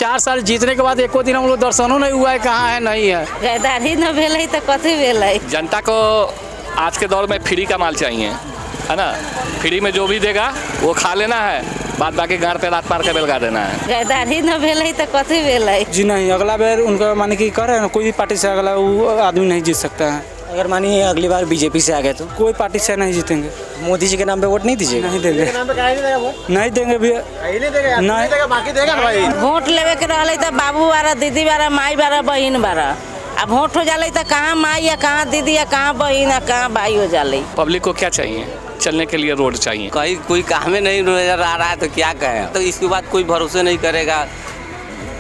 4 साल जीतने के बाद एको दिन हम लोग दर्शनों नहीं हुआ है, कहाँ है नहीं है। गद्दारी न भेल तो कथी भेल। जनता को आज के दौर में फ्री का माल चाहिए, है ना। फ्री में जो भी देगा वो खा लेना है, बाद बाकी घर पे रात पार के बेलगा देना है। गद्दारी न भेल तो कथी भेल। जी नहीं, अगला बार उनका माने कि कर रहे हैं, कोई भी पार्टी से अगला वो आदमी नहीं जीत सकता है। अगर मानिए अगली बार बीजेपी से आ गए तो कोई पार्टी से नहीं जीतेंगे। मोदी जी के नाम पे वोट नहीं दीजिएगा? नहीं देंगे, नहीं देंगे भी, नहीं। वोट लेवे के रहले तो बाबू बारा, दीदी बारा, माई बारा, बहन बारा। अब वोट हो जाले तो कहाँ माई या कहाँ दीदी या कहाँ बहन या कहाँ भाई हो जाले। पब्लिक को क्या चाहिए? चलने के लिए रोड चाहिए। कहीं कोई काम में नहीं नजर आ रहा है तो क्या कहें। तो इसके बाद कोई भरोसे नहीं करेगा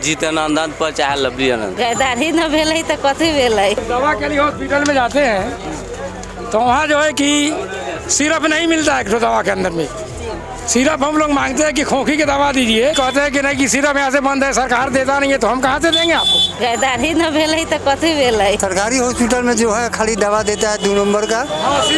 जीतन आनंद पर चाहे लवली आनंद। गद्दारी न भेल तो कथी भेल। दवा के लिए हॉस्पिटल में जाते हैं तो वहाँ जो है कि सिरप नहीं मिलता है, तो दवा के अंदर में सिरप हम लोग मांगते हैं कि खोखी की दवा दीजिए, कहते हैं कि नहीं कि सिरप यहाँ से बंद है, सरकार देता नहीं है, तो हम कहाँ से देंगे आपको। गद्दारी न भेल तो कथी भेल। सरकारी हॉस्पिटल में जो है खाली दवा देता है 2 नंबर का,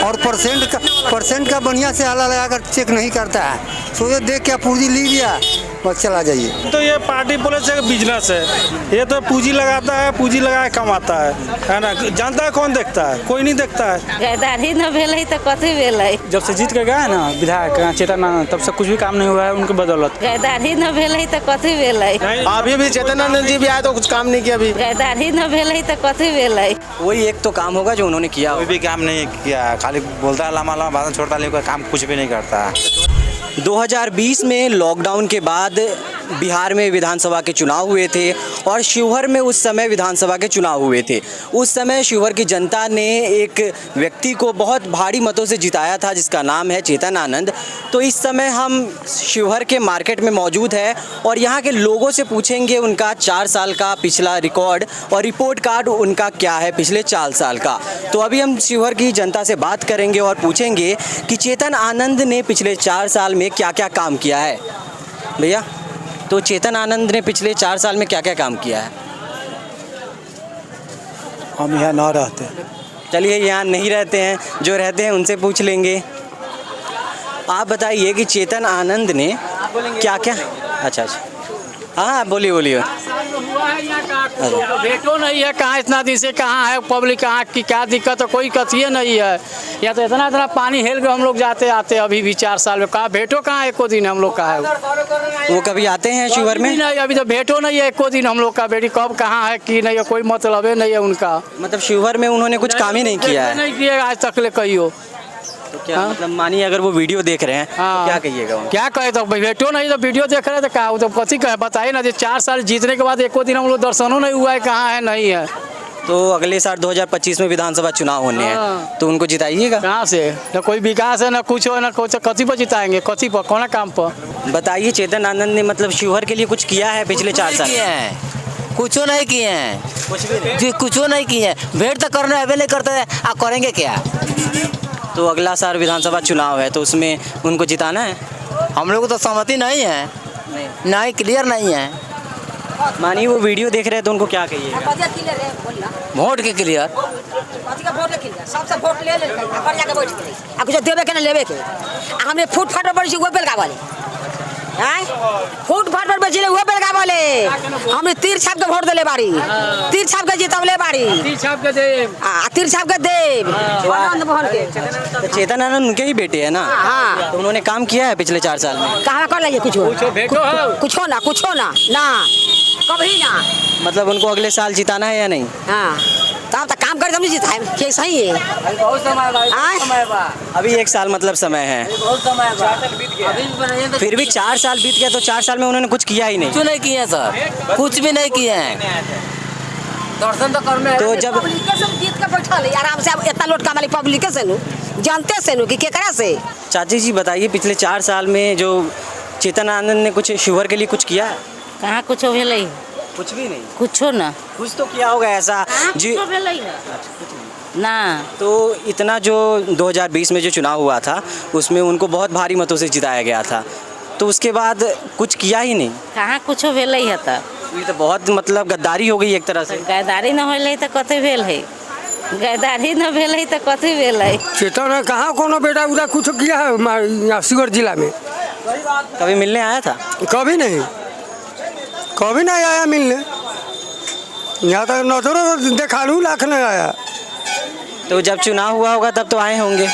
और परसेंट का बढ़िया से आला लगाकर चेक नहीं करता है। सोचे देख क्या पूंजी ली लिया बस चला जाइए। तो ये पार्टी पॉलिटिक्स का बिजनेस है, ये तो पूंजी लगाता है, पूंजी लगा कमाता है ना। जनता कौन देखता है? कोई नहीं देखता है। गद्दारी न भेल तो कथी भेल। जब से जीत के गए हैं ना विधायक चेतन आनंद, तब से कुछ भी काम नहीं हुआ है उनके बदौलत। गद्दारी न भेल तो कथी भेल। अभी भी चेतन आनंद जी भी आए तो कुछ काम नहीं किया अभी। गद्दारी न भेल तो कथी भेल। वही एक तो काम होगा जो उन्होंने किया। कोई भी काम नहीं किया, खाली बोलता है लम्बा लम्बा भाषण छोड़ता, लेकिन काम कुछ भी नहीं करता। 2020 में लॉकडाउन के बाद बिहार में विधानसभा के चुनाव हुए थे और शिवहर में उस समय विधानसभा के चुनाव हुए थे। उस समय शिवहर की जनता ने एक व्यक्ति को बहुत भारी मतों से जिताया था जिसका नाम है चेतन आनंद। तो इस समय हम शिवहर के मार्केट में मौजूद है और यहाँ के लोगों से पूछेंगे उनका 4 साल का पिछला रिकॉर्ड और रिपोर्ट कार्ड उनका क्या है पिछले 4 साल का। तो अभी हम शिवहर की जनता से बात करेंगे और पूछेंगे कि चेतन आनंद ने पिछले 4 साल में क्या क्या काम किया है। भैया, तो चेतन आनंद ने पिछले 4 साल में क्या क्या काम किया है? हम यहाँ ना रहते। चलिए, यहाँ नहीं रहते हैं, जो रहते हैं उनसे पूछ लेंगे। आप बताइए कि चेतन आनंद ने क्या क्या। अच्छा, हाँ बोलिए बोलिए। भेटो नहीं है, कहाँ इतना दिन से कहाँ है पब्लिक, कहाँ की क्या दिक्कत है, कोई कथिए नहीं है। या तो इतना पानी हेल के हम लोग जाते आते अभी भी 4 साल में, कहाँ भेटो कहाँ एको दिन हम लोग का है। वो कभी आते हैं शिवहर में? नहीं, अभी तो भेटो नहीं है एको दिन हम लोग का। बेटी कब कहाँ है कि नहीं है, कोई मतलब नहीं है उनका। मतलब शिवहर में उन्होंने कुछ काम ही नहीं किया है? नहीं किया आज तक ले कहियो। तो क्या मतलब मानिए अगर वो वीडियो देख रहे हैं तो क्या कहिएगा? क्या कहे, तो भेटो नहीं तो वीडियो देख रहे थे, क्या तो कथी कहे बताइए ना। 4 साल जीतने के बाद एको दिन हम लोग दर्शनों नहीं हुआ है, कहाँ है नहीं है। तो अगले साल 2025 में विधानसभा चुनाव होने हैं तो उनको जिताइएगा? कहाँ से, न कोई विकास है, न कुछ है, न कुछ। कथी पर जिताएंगे, कथी पर, कौन काम पर। बताइए, चेतन आनंद ने मतलब शिवहर के लिए कुछ किया है पिछले 4 साल? कुछ नहीं किए हैं, कुछ भी नहीं जी कुछ नहीं किए हैं। भेंट तो करने अभी नहीं करते हैं, आप करेंगे क्या। तो अगला साल विधानसभा चुनाव है तो उसमें उनको जिताना है? हम लोग तो सहमति नहीं है, नहीं क्लियर नहीं है। मानिए वो वीडियो देख रहे हैं तो उनको क्या कहिएगा? वोट के क्लियर सबसे वोट ले ले घर जाके बैठ के आ कुछ देबे के ना लेबे के। हमने फुट फाट पर वो बेलगा वाले हैं, फुट फाट पर बचिले वो बेलगा वाले। हमने तीर छाप के वोट देले बाड़ी, तीर छाप के जितवले बाड़ी, तीर छाप के देव, तीर छाप के देव आनंद मोहन के। तो चेतन आनंद उनके ही बेटे हैं ना? हाँ। तो उन्होंने काम किया है पिछले 4 साल में? कहाँ कर लिये कुछ कुछ ना कभी ना। मतलब उनको अगले साल जिताना है या नहीं? हाँ, तब तक काम कर हमने जिताए के सही है। बहुत समय बा। अभी 1 साल मतलब समय है, बहुत समय बा। फिर भी 4 साल बीत गया तो 4 साल में उन्होंने कुछ किया ही नहीं। कुछ नहीं किए सर, कुछ भी नहीं किए हैं। दर्शन तो करने तो जब पब्लिकेशन जीत के बैठल है आराम से, अब इतना लोट कमाली पब्लिकेशन जानते से नु कि केकरा से। चाची जी बताइए, पिछले 4 साल में जो चेतन आनंद ने कुछ शिवहर के लिए कुछ किया है? कहाँ कुछ भेल। कुछ भी नहीं? कुछो ना, कुछ तो किया होगा ऐसा जी ना। तो इतना जो 2020 में जो चुनाव हुआ था उसमें उनको बहुत भारी मतों से जिताया गया था, तो उसके बाद कुछ किया ही नहीं। कहाँ कुछो भेल है। तो ये तो बहुत मतलब गद्दारी हो गई एक तरह से। गद्दारी न होल तो कथी भेल है, गद्दारी न भेल है तो कथी भेल है। चेतन कहाँ कोनो बेटा उड़ा कुछ किया है शिवहर जिला में? कभी मिलने आया था? कभी नहीं। कभी नहीं आया मिलने। यहाँ तक नजरों देखा लूँ, लाख नहीं आया। तो जब चुनाव हुआ होगा तब तो आए होंगे।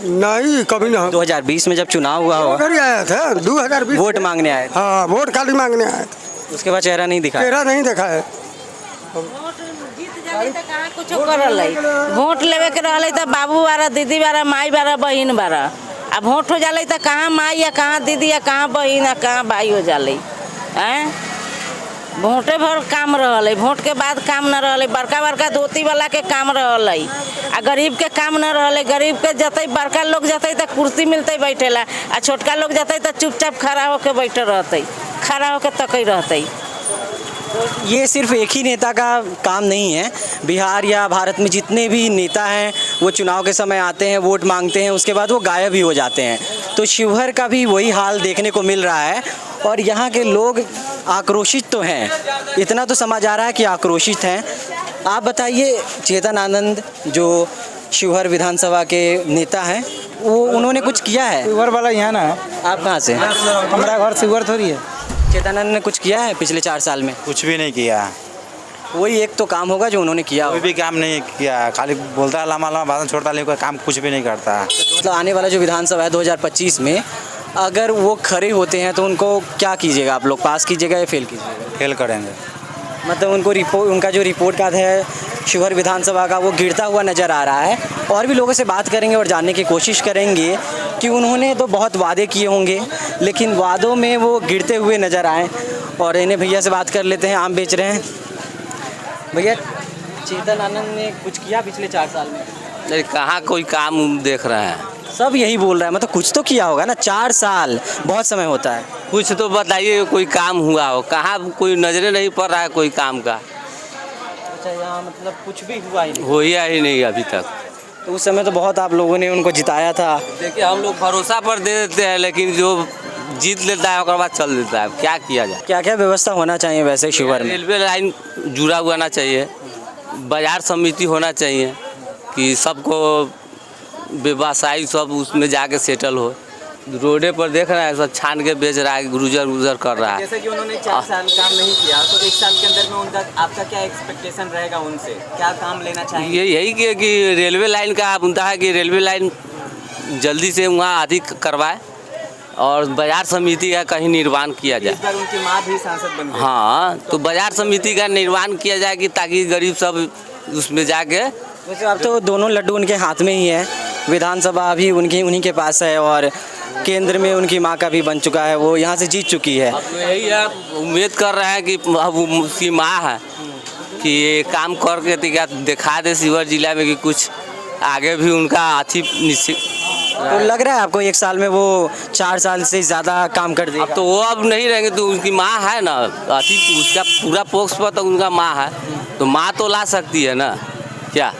नहीं, कभी नहीं। 2020 में जब चुनाव हुआ होगा, कभी आया था 2020 वोट मांगने आए थे। हाँ, वोट खाली मांगने आए थे। उसके बाद चेहरा नहीं दिखा। चेहरा नहीं देखा है। कुछ करल वोट लेवे के रहले त बाबू बारा, दीदी बारा, माई बारा, बहिन बारा। अब वोट हो जाले त कहाँ माई या कहाँ दीदी या कहाँ बहिन या कहाँ भाई हो जाले हैं। वोटे भर काम रहले, वोट के बाद काम न रहले। बड़का बड़का धोती वाला के काम रहले आ गरीब के काम न रहले। गरीब के जते बड़का लोग जते त कुर्सी मिलते बैठेला आ छोटका लोग जते त चुपचाप खड़ा होके बैठे रहते, खड़ा होके तकई रहते। ये सिर्फ एक ही नेता का काम नहीं है। बिहार या भारत में जितने भी नेता हैं वो चुनाव के समय आते हैं, वोट मांगते हैं, उसके बाद वो गायब ही हो जाते हैं। तो शिवहर का भी वही हाल देखने को मिल रहा है और यहाँ के लोग आक्रोशित तो हैं, इतना तो समझ आ रहा है कि आक्रोशित हैं। आप बताइए, चेतन आनंद जो शिवहर विधानसभा के नेता हैं, वो उन्होंने कुछ किया है? शिवहर वाला यहाँ ना है। आप कहाँ से? हमारा घर शिवहर थोड़ी है। चेतन आनंद ने कुछ किया है पिछले 4 साल में? कुछ भी नहीं किया। वही एक तो काम होगा जो उन्होंने किया कोई होगा। भी काम नहीं किया, खाली बोलता है लम्बा लम्बा भाषण छोड़ता, लेकिन कोई काम कुछ भी नहीं करता। मतलब आने वाला जो विधानसभा है 2025 में, अगर वो खड़े होते हैं तो उनको क्या कीजिएगा आप लोग? पास कीजिएगा या फेल कीजिएगा? फेल करेंगे। मतलब उनका जो रिपोर्ट कार्ड है शिवहर विधानसभा का, वो गिरता हुआ नज़र आ रहा है। और भी लोगों से बात करेंगे और जानने की कोशिश करेंगे कि उन्होंने तो बहुत वादे किए होंगे लेकिन वादों में वो गिरते हुए नज़र आए। और इन्हें भैया से बात कर लेते हैं, आम बेच रहे हैं। भैया, चेतन आनंद ने कुछ किया पिछले 4 साल में? नहीं, कहाँ कोई काम देख रहे हैं। सब यही बोल रहा है, मतलब कुछ तो किया होगा ना। 4 साल बहुत समय होता है। कुछ तो बताइए, कोई काम हुआ हो? कहाँ कोई नजरे नहीं पड़ रहा है कोई काम का। अच्छा, यहाँ मतलब कुछ भी हुआ ही नहीं? होया ही नहीं अभी तक। तो उस समय तो बहुत आप लोगों ने उनको जिताया था। देखिए, हम लोग भरोसा पर दे देते हैं, लेकिन जो जीत लेता है उसके बाद चल देता है। क्या किया जाए? क्या क्या व्यवस्था होना चाहिए वैसे शिवहर में? रेलवे लाइन जुड़ा हुआ ना चाहिए, बाजार समिति होना चाहिए कि सबको व्यवसायी सब उसमें जाके सेटल हो। रोडे पर देख रहे हैं सब छान के बेच रहा है, गुजर कर रहा है। जैसे कि उन्होंने 4 साल काम नहीं किया, तो 1 साल के अंदर में उनका आपका क्या एक्सपेक्टेशन रहेगा उनसे? क्या काम लेना चाहिए? यही कि रेलवे लाइन का मुद्दा है कि रेलवे लाइन जल्दी से वहाँ अधिक करवाए और बाजार समिति का कहीं निर्माण किया जाए। इस बार उनकी माँ भी सांसद बन गई। हाँ, तो बाजार समिति का निर्माण किया जाए कि ताकि गरीब सब उसमें जाके। वैसे अब तो दोनों लड्डू उनके हाथ में ही है। विधानसभा अभी उन्हीं के पास है और केंद्र में उनकी माँ का भी बन चुका है, वो यहाँ से जीत चुकी है। अब यही है, उम्मीद कर रहे हैं कि अब उसकी माँ है कि ये काम करके दिखा दे शिवहर जिला में कि कुछ आगे भी उनका अति निश्चित। तो लग रहा है आपको 1 साल में वो 4 साल से ज़्यादा काम कर देगा? अब तो वो अब नहीं रहेंगे, तो उनकी माँ है ना, अति उसका पूरा पोस्ट पर तो उनका माँ है, तो माँ तो ला सकती है ना। क्या?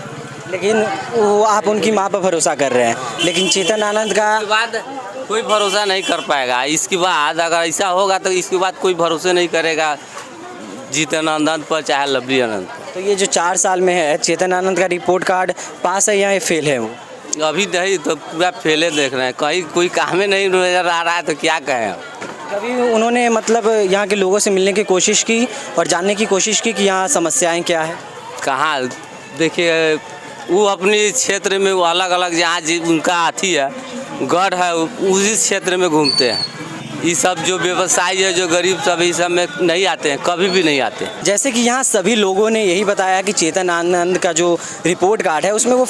लेकिन वो आप उनकी माँ पर भरोसा कर रहे हैं, लेकिन चेतन आनंद का बाद कोई भरोसा नहीं कर पाएगा। इसके बाद अगर ऐसा होगा तो इसके बाद कोई भरोसे नहीं करेगा चेतन आनंद पर चाहे लवली आनंद। तो ये जो 4 साल में है, चेतन आनंद का रिपोर्ट कार्ड पास है या फेल है? वो अभी नहीं, तो पूरा फेले देख रहे हैं, कहीं कोई काम में नहीं नजर आ रहा है, तो क्या कहें। कभी उन्होंने मतलब यहाँ के लोगों से मिलने की कोशिश की और जानने की कोशिश की कि यहाँ समस्याएं क्या है? कहाँ? देखिए, वो अपने क्षेत्र में वो अलग अलग जहाँ उनका अथी है, गढ़ है, उसी क्षेत्र में घूमते हैं। ये सब जो व्यवसायी है, जो गरीब सब, इस सब में नहीं आते हैं, कभी भी नहीं आते। जैसे कि यहाँ सभी लोगों ने यही बताया कि चेतन आनंद का जो रिपोर्ट कार्ड है उसमें वो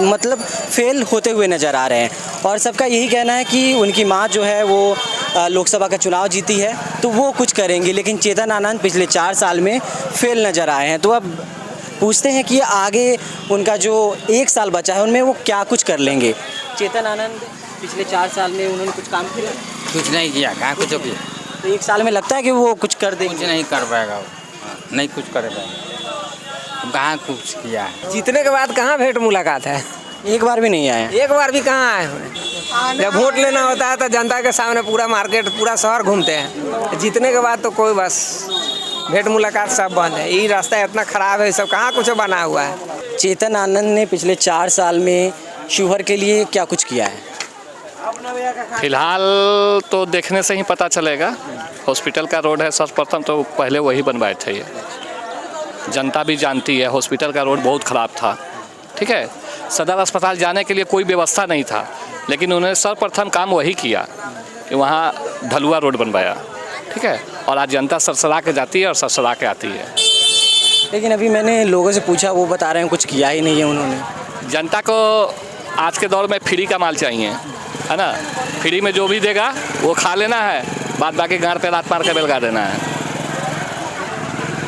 मतलब फेल होते हुए नज़र आ रहे हैं। और सबका यही कहना है कि उनकी माँ जो है वो लोकसभा का चुनाव जीती है तो वो कुछ करेंगे, लेकिन चेतन आनंद पिछले 4 साल में फेल नज़र आए हैं। तो अब पूछते हैं कि आगे उनका जो 1 साल बचा है उनमें वो क्या कुछ कर लेंगे। चेतन आनंद पिछले 4 साल में उन्होंने कुछ काम किया? कुछ नहीं किया। कहाँ कुछ किया? तो 1 साल में लगता है कि वो कुछ कर देंगे? कुछ नहीं कर पाएगा वो, नहीं कुछ कर पाएगा। कहाँ कुछ किया है? जीतने के बाद कहाँ भेंट मुलाकात है? एक बार भी नहीं आए? एक बार भी कहाँ आए हुए? जब वोट लेना होता है तो जनता के सामने पूरा मार्केट, पूरा शहर घूमते हैं। जीतने के बाद तो कोई बस भेंट मुलाकात सब बंद है। ये रास्ता इतना खराब है, सब कहाँ कुछ बना हुआ है। चेतन आनंद ने पिछले 4 साल में शिवहर के लिए क्या कुछ किया है? फिलहाल तो देखने से ही पता चलेगा। हॉस्पिटल का रोड है, सर्वप्रथम तो पहले वही बनवाए थे। ये जनता भी जानती है, हॉस्पिटल का रोड बहुत ख़राब था। ठीक है, सदर अस्पताल जाने के लिए कोई व्यवस्था नहीं था, लेकिन उन्होंने सर्वप्रथम काम वही किया कि वहाँ ढलुआ रोड बनवाया। ठीक है, और आज जनता सरसरा के जाती है और सरसरा के आती है। लेकिन अभी मैंने लोगों से पूछा, वो बता रहे हैं कुछ किया ही नहीं है उन्होंने। जनता को आज के दौर में फ्री का माल चाहिए, है ना। फ्री में जो भी देगा वो खा लेना है, बाद बाकी घर पे लात मार के बेलगा देना है।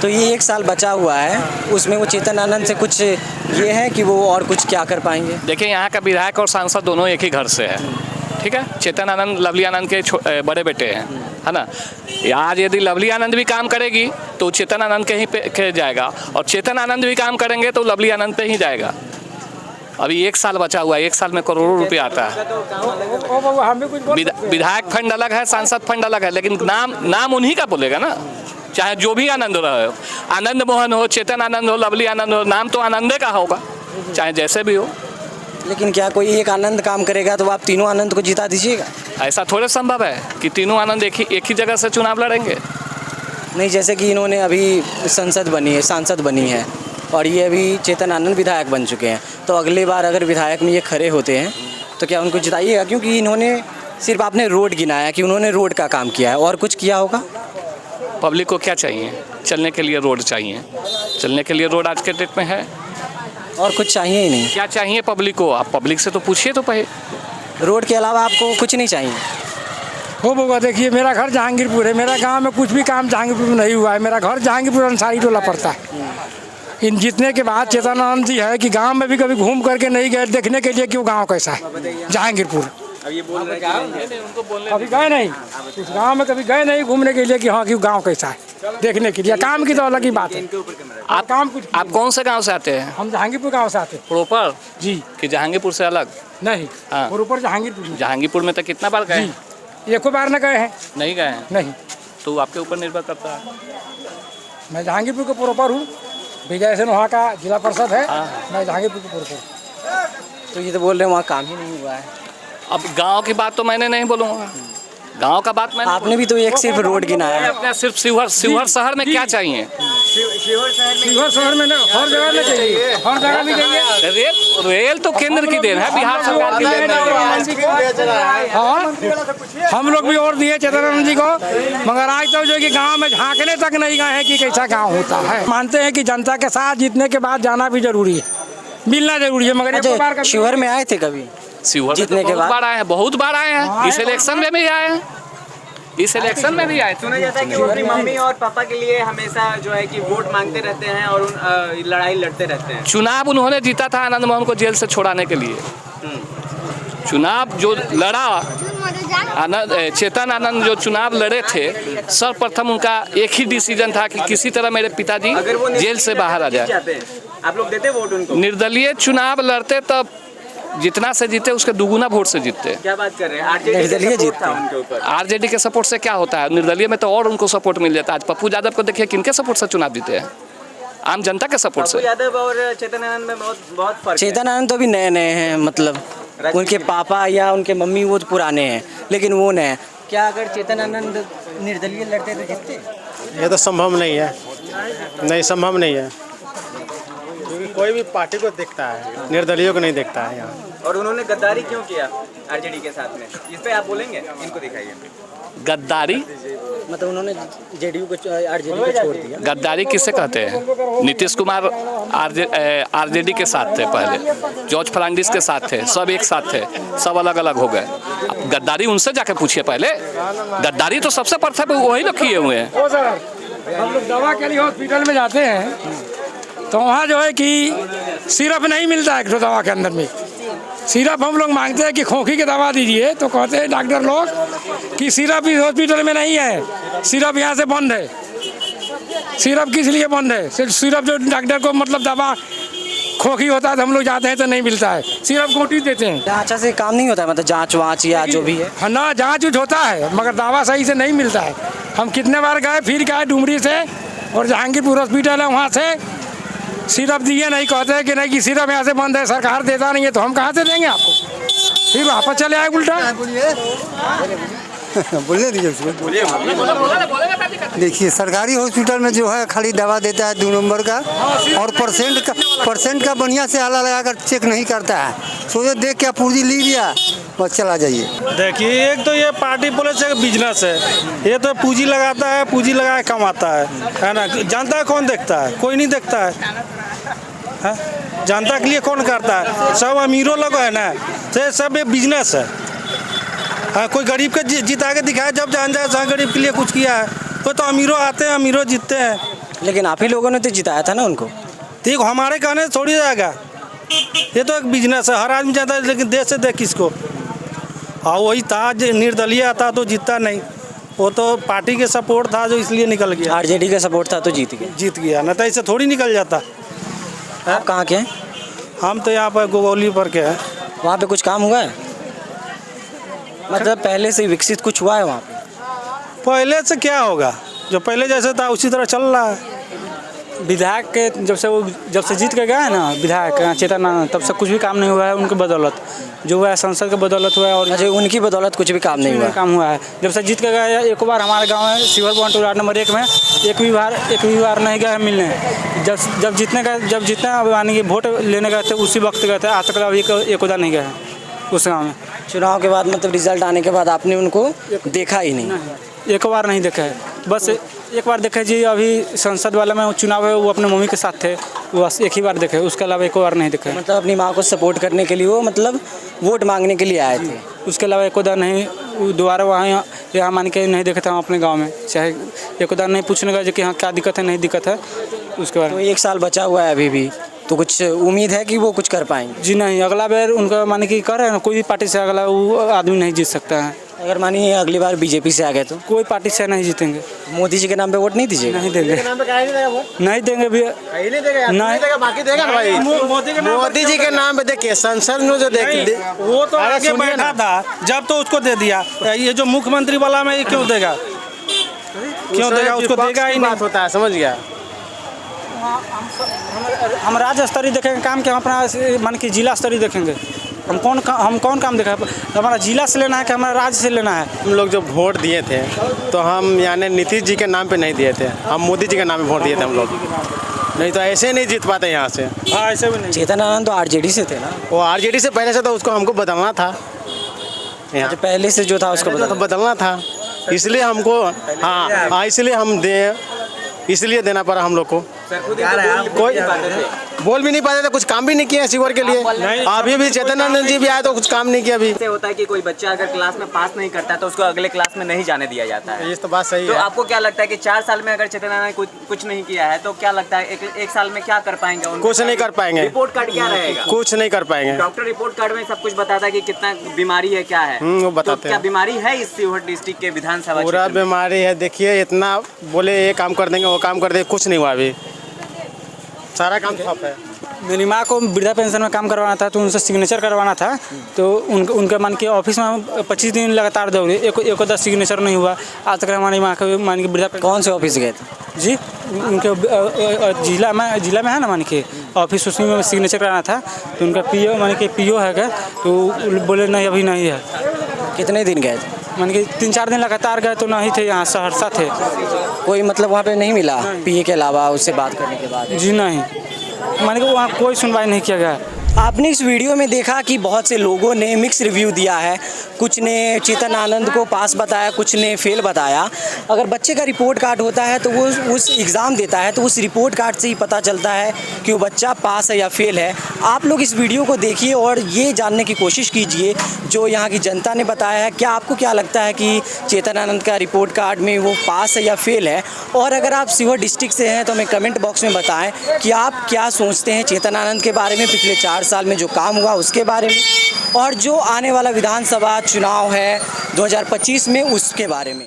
तो ये 1 साल बचा हुआ है, उसमें वो चेतन आनंद से कुछ ये है कि वो और कुछ क्या कर पाएंगे? देखिए, यहाँ का विधायक और सांसद दोनों एक ही घर से है। ठीक है, चेतन आनंद लवली आनंद के बड़े बेटे हैं, है ना। आज यदि लवली आनंद भी काम करेगी तो चेतन आनंद के ही पे जाएगा, और चेतन आनंद भी काम करेंगे तो लवली आनंद पे ही जाएगा। अभी 1 साल बचा हुआ है, 1 साल में करोड़ों रुपये आता है। विधायक फंड अलग है, सांसद फंड अलग है, लेकिन नाम उन्हीं का बोलेगा ना। चाहे जो भी आनंद रहे हो, आनंद मोहन हो, चेतन आनंद हो, लवली आनंद हो, नाम तो आनंदे का होगा, चाहे जैसे भी हो। लेकिन क्या कोई एक आनंद काम करेगा तो आप तीनों आनंद को जिता दीजिएगा? ऐसा थोड़े संभव है कि तीनों आनंद एक ही जगह से चुनाव लड़ेंगे। नहीं, जैसे कि इन्होंने अभी सांसद बनी है और ये अभी चेतन आनंद विधायक बन चुके हैं, तो अगली बार अगर विधायक में ये खड़े होते हैं तो क्या उनको जिताइएगा? क्योंकि इन्होंने सिर्फ आपने रोड गिनाया कि उन्होंने रोड का काम किया है, और कुछ किया होगा? पब्लिक को क्या चाहिए? चलने के लिए रोड चाहिए। चलने के लिए रोड आज के डेट में है, और कुछ चाहिए ही नहीं। क्या चाहिए पब्लिक को? आप पब्लिक से तो पूछिए तो पहले। रोड के अलावा आपको कुछ नहीं चाहिए? हो बोगा, देखिए मेरा घर जहांगीरपुर है, मेरा गांव में कुछ भी काम जहांगीरपुर में नहीं हुआ है। मेरा घर जहांगीरपुर अंसारी टोला पड़ता है। इन जीतने के बाद चेतन आनंद जी है कि गांव में भी कभी घूम करके नहीं गए देखने के लिए क्यों गांव कैसा है जहांगीरपुर। कभी गए नहीं उस गांव में, कभी गए नहीं घूमने के लिए कि हाँ क्यों गांव कैसा है देखने के लिए। काम की तो अलग ही बात है। आप कौन से गांव से आते हैं? हम जहांगीरपुर गांव से आते हैं। प्रॉपर जी। कि जहांगीरपुर से अलग? नहीं, हाँ। प्रॉपर जहांगीरपुर। जहांगीरपुर में तो कितना बार गए? एको बार न गए हैं। नहीं गए हैं? नहीं। तो आपके ऊपर निर्भर करता है। मैं जहांगीरपुर का प्रॉपर हूँ, विजय सेन वहाँ का जिला परिषद है। मैं जहांगीरपुर का प्रॉपर। तो ये तो बोल रहे हैं वहाँ काम ही नहीं हुआ है। अब गांव की बात तो मैंने नहीं बोलूँगा, गांव का बात मैंने। आपने भी तो एक सिर्फ रोड गिनाया है। अपने सिर्फ शिवहर शहर में क्या चाहिए? शिवहर शहर में ना हर जगह में चाहिए, हर जगह भी चाहिए। रेल तो केंद्र की देन है, बिहार सरकार की देन है। हाँ, हम लोग भी और दिए चेतन आनंद जी को, मगर आज तो जो कि गांव में झांकने तक नहीं गए हैं कि कैसा गांव होता है। मानते हैं कि जनता के साथ जीतने के बाद जाना भी जरूरी है, मिलना जरूरी है। मगर शिवहर में आए थे कभी? शिवहर जीतने के बाद बहुत बार आए हैं। इस इलेक्शन में भी आए हैं, इस इलेक्शन में भी आए। सुना जाता है कि वो अपनी मम्मी और पापा के लिए हमेशा जो है कि वोट मांगते रहते हैं और लड़ाई लड़ते रहते हैं। चुनाव उन्होंने जीता था आनंद मोहन को जेल से छुड़ाने के लिए। चुनाव जो लड़ा चेतन आनंद जो चुनाव लड़े थे, सर्वप्रथम उनका एक ही डिसीजन था कि किसी तरह मेरे पिताजी जेल से बाहर आ जाए। आप लोग देते वोट उनको? निर्दलीय चुनाव लड़ते तब जितना से जीते उसके दुगुना वोट से जीतते। क्या बात कर रहे हैं? आरजेडी जीतता उनके ऊपर। आरजेडी के सपोर्ट से क्या होता है? निर्दलीय में तो और उनको सपोर्ट मिल जाता है। आज पप्पू यादव को देखिए किनके सपोर्ट से चुनाव जीते हैं? आम जनता के सपोर्ट से। पप्पू यादव और चेतन आनंद में बहुत फर्क है। चेतन आनंद तो अभी नए हैं, मतलब उनके पापा या उनके मम्मी वो तो पुराने हैं, लेकिन वो नए। क्या अगर चेतन आनंद निर्दलीय लड़ते तो जीतते? ये तो संभव नहीं है, नहीं संभव नहीं है, क्योंकि कोई भी पार्टी को देखता है, निर्दलीय को नहीं देखता है यहाँ। और उन्होंने गद्दारी क्यों किया आरजेडी के साथ में, इस पे आप बोलेंगे? इनको दिखाइए। गद्दारी मतलब उन्होंने जेडीयू को आरजेडी को छोड़ दिया। गद्दारी किसे कहते हैं? नीतीश कुमार आरजेडी के साथ थे पहले, जॉर्ज फर्नांडिस के साथ थे, सब एक साथ थे, सब अलग अलग हो गए। गद्दारी उनसे जाके पूछिए पहले। गद्दारी तो सबसे प्रथम वही लोग किए हुए हैं। हम लोग दवा के लिए हॉस्पिटल में जाते हैं तो वहाँ जो है कि सिरप नहीं मिलता है। एक तो दवा के अंदर में सिरप हम लोग मांगते हैं कि खोखी की दवा दीजिए, तो कहते हैं डॉक्टर लोग कि सिरप इस हॉस्पिटल में नहीं है, सिरप यहाँ से बंद है। सिरप किस लिए बंद है? सिरप जो डॉक्टर को मतलब दवा खोखी होता है तो हम लोग जाते हैं तो नहीं मिलता है, सिरप गोटी देते हैं। अच्छा से काम नहीं होता है, मतलब जाँच वाँच या जो भी है? हाँ ना, जाँच उच होता है मगर दवा सही से नहीं मिलता है। हम कितने बार गए, फिर गए डुमरी से और जहांगीरपुर हॉस्पिटल है वहाँ से सिरप दिए नहीं, कहते हैं कि नहीं कि सिरप यहाँ से बंद है, सरकार देता नहीं है, तो हम कहाँ से देंगे आपको? फिर वहाँ पर चले आए उल्टा। बोलने दीजिए उसको। देखिए सरकारी हॉस्पिटल में जो है खाली दवा देता है 2 नंबर का, और परसेंट का बढ़िया से आला लगाकर चेक नहीं करता है। सोचे देख क्या पूर्जी ली लिया बस चला जाइए। देखिए एक तो ये पार्टी पुलिस एक बिजनेस है, ये तो पूंजी लगाता है, पूंजी लगा के कमाता है ना। जनता कौन देखता है? कोई नहीं देखता है। जनता के लिए कौन करता है? सब अमीरों लोग है ना, तो सब ये बिजनेस है। हाँ, कोई गरीब के जिता के दिखाया जब जान जाए हाँ गरीब के लिए कुछ किया है, तो अमीरों आते हैं, अमीरों जीतते हैं। लेकिन आप ही लोगों ने तो जिताया था ना उनको। ठीक, हमारे कहने से थोड़ी जाएगा, ये तो एक बिजनेस है, हर आदमी चाहता है, लेकिन देश से देख किसको। हाँ वही था, निर्दलीय आता तो जीतता नहीं, वो तो पार्टी के सपोर्ट था जो इसलिए निकल गया। आरजेडी का सपोर्ट था तो जीत गया न तो ऐसे थोड़ी निकल जाता। आप कहाँ के हैं? हम तो यहाँ पर गोगौली पर के हैं। वहाँ पे कुछ काम हुआ है? मतलब पहले से विकसित कुछ हुआ है वहाँ पे? पहले से क्या होगा, जो पहले जैसे था उसी तरह चल रहा है। विधायक के जब से जीत के गए हैं ना विधायक चेतन आनंद, तब से कुछ भी काम नहीं हुआ है उनकी बदौलत। जो हुआ है संसद के बदौलत हुआ है, और अच्छा उनकी बदौलत कुछ भी काम नहीं हुआ है। जब से जीत के गए, एक बार हमारे गांव में शिवर वार्ड नंबर 1 में एक भी बार नहीं गए मिलने। जब जीतने यानी कि वोट लेने गए थे उसी वक्त गए थे, आज तक अभी एक बार नहीं गए हैं उस गाँव में। चुनाव के बाद मतलब रिजल्ट आने के बाद आपने उनको देखा ही नहीं? एक बार नहीं देखा है, बस एक बार देखे जी। अभी संसद वाला में चुनाव है, वो अपने मम्मी के साथ थे, वो बस एक ही बार देखे, उसके अलावा एक बार नहीं देखे। मतलब अपनी माँ को सपोर्ट करने के लिए वो मतलब वोट मांगने के लिए आए थे, उसके अलावा एक बार नहीं। दोबारा वहाँ यहाँ मान के नहीं देखे थे हम अपने गाँव में, चाहे एक बार नहीं पूछने गए कि हाँ क्या दिक्कत है नहीं दिक्कत है। उसके बाद तो 1 साल बचा हुआ है अभी भी, तो कुछ उम्मीद है कि वो कुछ कर पाएंगे? जी नहीं, अगला बार उनका माने कि कर रहे हैं ना, कोई भी पार्टी से अगला वो आदमी नहीं जीत सकता है। अगर मानिए अगली बार बीजेपी से आ गए तो कोई पार्टी से नहीं जीतेंगे। मोदी जी के नाम पे वोट नहीं दीजिएगा? नहीं देंगे, नहीं देंगे भी, नहीं देगा, बाकी देगा ना भाई। मोदी जी के नाम पे देखिए संसद में जो देख वो तो आगे बैठा था जब, तो उसको दे दिया। ये जो मुख्यमंत्री वाला में क्यों देगा, क्यों देगा? उसको देगा ही नहीं। होता है, समझ गया। हम राज्य स्तरीय देखेंगे काम के, हम अपना मान कि जिला स्तरीय देखेंगे। हम कौन काम देखा? हमारा जिला से लेना है कि हमारा राज्य से लेना है? हम लोग जब वोट दिए थे तो हम यानी नीतीश जी के नाम पे नहीं दिए थे, हम मोदी जी के नाम पे वोट दिए थे हम लोग। नहीं तो ऐसे नहीं जीत पाते यहाँ से। हाँ ऐसे भी नहीं। चेतन आनंद तो आरजेडी से थे ना? वो आरजेडी से पहले से, तो उसको हमको बदलना था। यहाँ पहले से जो था उसको बदलना था, इसलिए हमको हाँ इसलिए हम इसलिए देना पड़ा हम लोग को। कोई बोल भी नहीं पाते थे, कुछ काम भी नहीं किया शिवर के लिए। अभी भी चेतन आनंद जी भी आए तो कुछ काम नहीं किया। अभी ऐसे होता है कि कोई बच्चा अगर क्लास में पास नहीं करता है तो उसको अगले क्लास में नहीं जाने दिया जाता है। ये तो बात सही तो है। आपको क्या लगता है कि 4 साल में अगर चेतन आनंद कुछ नहीं किया है तो क्या लगता है एक साल में क्या कर पाएंगे? कुछ नहीं कर पाएंगे। रिपोर्ट कार्ड क्या रहेगा? कुछ नहीं कर पाएंगे। डॉक्टर रिपोर्ट कार्ड में सब कुछ बताता है कि कितना बीमारी है, क्या है वो बताते हैं। क्या बीमारी है इस शिवहर डिस्ट्रिक्ट के विधानसभा? पूरा बीमारी है। देखिए इतना बोले ये काम कर देंगे वो काम कर देंगे, कुछ नहीं हुआ अभी, सारा काम ठप है। मेरी माँ को वृद्धा पेंशन में काम करवाना था तो उनसे सिग्नेचर करवाना था, तो उनके मान के ऑफिस में 25 दिन लगातार दौड़े, एक 10 सिग्नेचर नहीं हुआ आज तक। हमारी माँ को मान के वृद्धा कौन से ऑफिस गए थे जी? उनके जिला में है ना मान के ऑफिस, उसी में सिग्नेचर कराना था। तो उनका पीओ मान के पीओ है क्या, तो बोले नहीं अभी नहीं है। कितने दिन गए थे? मान के 3-4 दिन लगातार गए तो नहीं थे, यहाँ सहरसा थे। कोई मतलब वहाँ पे नहीं मिला पीए के अलावा उससे बात करने के बाद? जी नहीं, माने कि वहाँ कोई सुनवाई नहीं किया गया। आपने इस वीडियो में देखा कि बहुत से लोगों ने मिक्स रिव्यू दिया है। कुछ ने चेतन आनंद को पास बताया, कुछ ने फेल बताया। अगर बच्चे का रिपोर्ट कार्ड होता है तो वो उस एग्ज़ाम देता है तो उस रिपोर्ट कार्ड से ही पता चलता है कि वो बच्चा पास है या फेल है। आप लोग इस वीडियो को देखिए और ये जानने की कोशिश कीजिए जो यहाँ की जनता ने बताया है। क्या आपको क्या लगता है कि चेतन आनंद का रिपोर्ट कार्ड में वो पास है या फेल है? और अगर आप शिवहर डिस्ट्रिक्ट से हैं तो हमें कमेंट बॉक्स में बताएं कि आप क्या सोचते हैं चेतन आनंद के बारे में, पिछले 4 साल में जो काम हुआ उसके बारे में, और जो आने वाला विधानसभा चुनाव है 2025 में उसके बारे में।